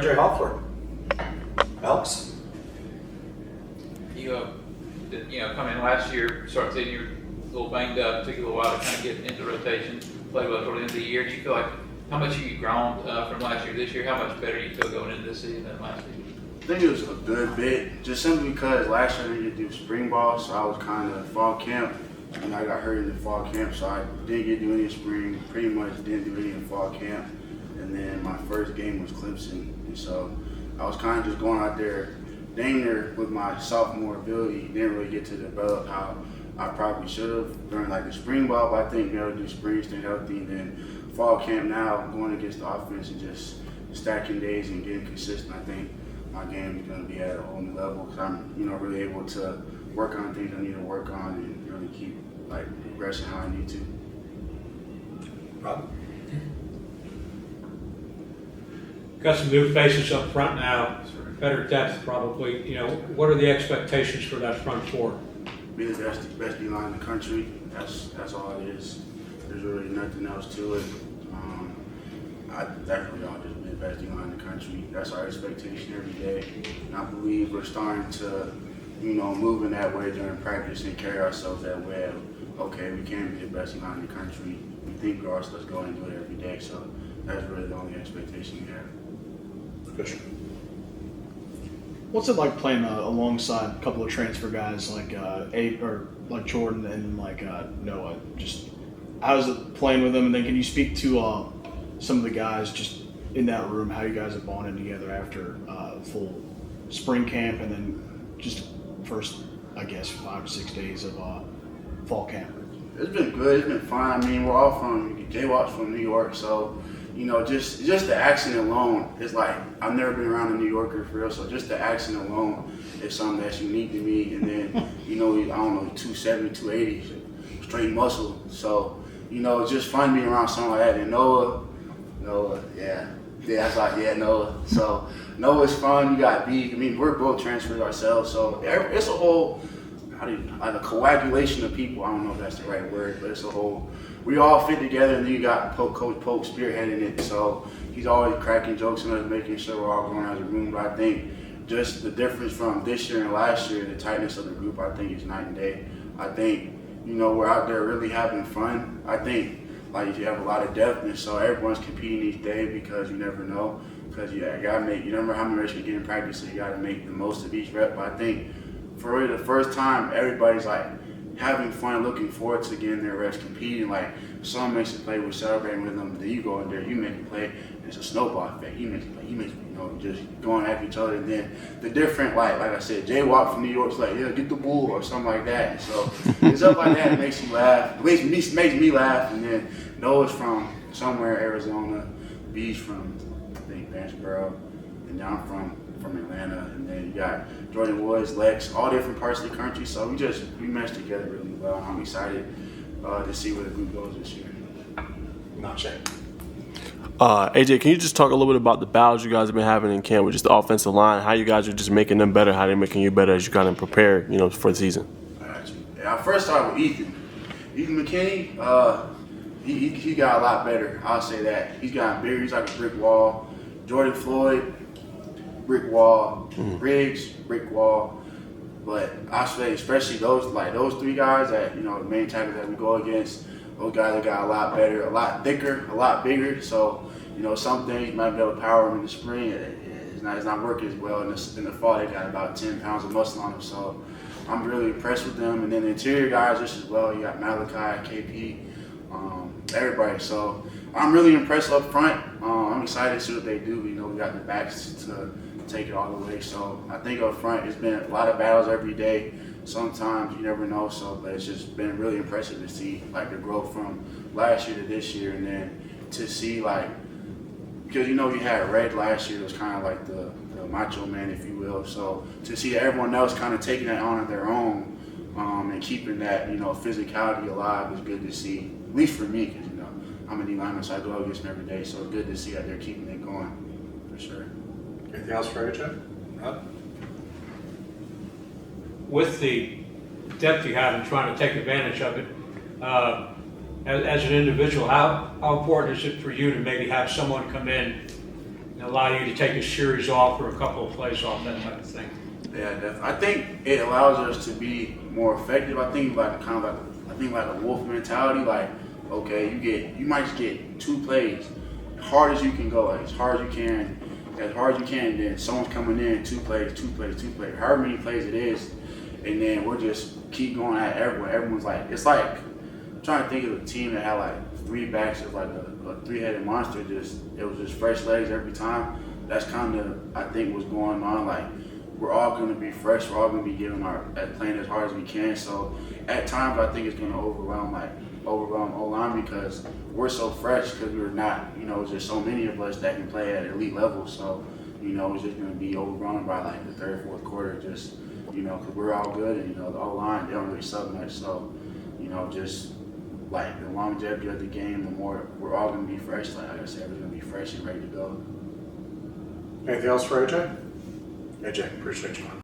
AJ Hoffler. Alex? You come in last year, start seeing you're a little banged up, took you a little while to kind of get into rotation, play well toward the end of the year. Do you feel like, how much have you grown from last year to this year? How much better do you feel going into this season than last year? I think it was a good bit, just simply because last year I didn't get to do spring ball, so I was kind of fall camp, and I got hurt in the fall camp, so I didn't get to do any spring, pretty much didn't do any in fall camp, and then my first game was Clemson, and so I was kind of just going out there, dang near with my sophomore ability, didn't really get to develop how I probably should have during like the spring ball, but I think being able to do spring, stay healthy, and then fall camp now, going against the offense and just stacking days and getting consistent, I think my game is going to be at a whole new level because I'm, really able to work on things I need to work on and really keep like progressing how I need to. Rob? Got some new faces up front now, better depth probably. What are the expectations for that front four? Be the best D-line in the country. That's all it is. There's really nothing else to it. I definitely want to just be the best D-line in the country. That's our expectation every day. And I believe we're starting to, move in that way during practice and carry ourselves that way. Okay, we can be the best D-line in the country. We think ours, let's go and do it every day. So that's really the only expectation we have. Fisher. What's it like playing alongside a couple of transfer guys like like Jordan and like Noah? Just how's it playing with them? And then can you speak to some of the guys just in that room, how you guys have bonded together after full spring camp and then just first, I guess, 5 or 6 days of fall camp? It's been good. It's been fun. I mean, we're all J-Walk's from New York, so just the accent alone is like, I've never been around a New Yorker for real, so just the accent alone is something that's unique to me. And then, I don't know, 270, 280, straight muscle. So, it's just fun being around someone like that. And Noah, yeah, that's like, Noah. So Noah's fun. You got B. I mean, we're both transferred ourselves, so it's a whole, like a coagulation of people. I don't know if that's the right word, but it's a whole. We all fit together, and then you got Coach Polk spearheading it. So he's always cracking jokes and us, making sure we're all going as a room. But I think just the difference from this year and last year, the tightness of the group, I think is night and day. I think we're out there really having fun. I think you have a lot of depth, and so everyone's competing each day because you never know. Because you gotta make. You remember how many reps you get in practice, so you gotta make the most of each rep. But I think for really the first time, everybody's like having fun, looking forward to getting their reps, competing. Like, someone makes a play, we're celebrating with them, then you go in there, you make a play, and it's a snowball effect. He makes a play, just going at each other. And then the different, like I said, J-Walk from New York's like, yeah, get the bull, or something like that. And so it's stuff like that makes you laugh. It makes me laugh. And then Noah's from somewhere in Arizona, B's from, I think, Vanceboro, and then I'm from Atlanta, and then you got Jordan Woods, Lex, all different parts of the country. So we mesh together really well. I'm excited to see where the group goes this year. Najeh. AJ, can you just talk a little bit about the battles you guys have been having in camp with just the offensive line, how you guys are just making them better, how they're making you better as you kind of prepare, for the season? I first started with Ethan McKinney. He got a lot better. I'll say that. He's gotten bigger. He's like a brick wall. Jordan Floyd, brick wall. Riggs, brick wall. But I say, especially those three guys that the main tackles that we go against, those guys that got a lot better, a lot thicker, a lot bigger. So some things you might be able to power them in the spring. It's not working as well. In the fall, they got about 10 pounds of muscle on them. So I'm really impressed with them. And then the interior guys just as well. You got Malachi, KP, everybody. So I'm really impressed up front. I'm excited to see what they do. We got the backs to take it all the way. So I think up front, it's been a lot of battles every day. Sometimes you never know. But it's just been really impressive to see the growth from last year to this year, and then to see because you had Red last year, it was kind of like the macho man, if you will. So to see everyone else kind of taking that on their own and keeping that physicality alive is good to see. At least for me, because I'm a D-lineman, so I go against them every day. So it's good to see that they're keeping it going, for sure. Anything else for AJ? Rob? With the depth you have and trying to take advantage of it, as an individual, how important is it for you to maybe have someone come in and allow you to take a series off or a couple of plays off, that type of thing. Yeah, definitely. I think it allows us to be more effective. I think like a wolf mentality. Like, okay, you might just get 2 plays, hard as you can go, as hard as you can. And then someone's coming in 2 plays, however many plays it is, and then we'll just keep going at everyone. Everyone's like, it's like I'm trying to think of a team that had like 3 backs. It's like a 3-headed monster. It was just fresh legs every time. That's kind of I think what's going on. Like, we're all going to be fresh. We're all going to be playing as hard as we can. So at times I think it's going to overwhelm O-line because we're so fresh because we're not, there's just so many of us that can play at elite level. So, it's just going to be overrun by like the 3rd, 4th quarter just, because we're all good and, the O-line, they don't really sub much. So, just like the longevity of the game, the more we're all going to be fresh. Like I said, we're going to be fresh and ready to go. Anything else for AJ? AJ, appreciate you.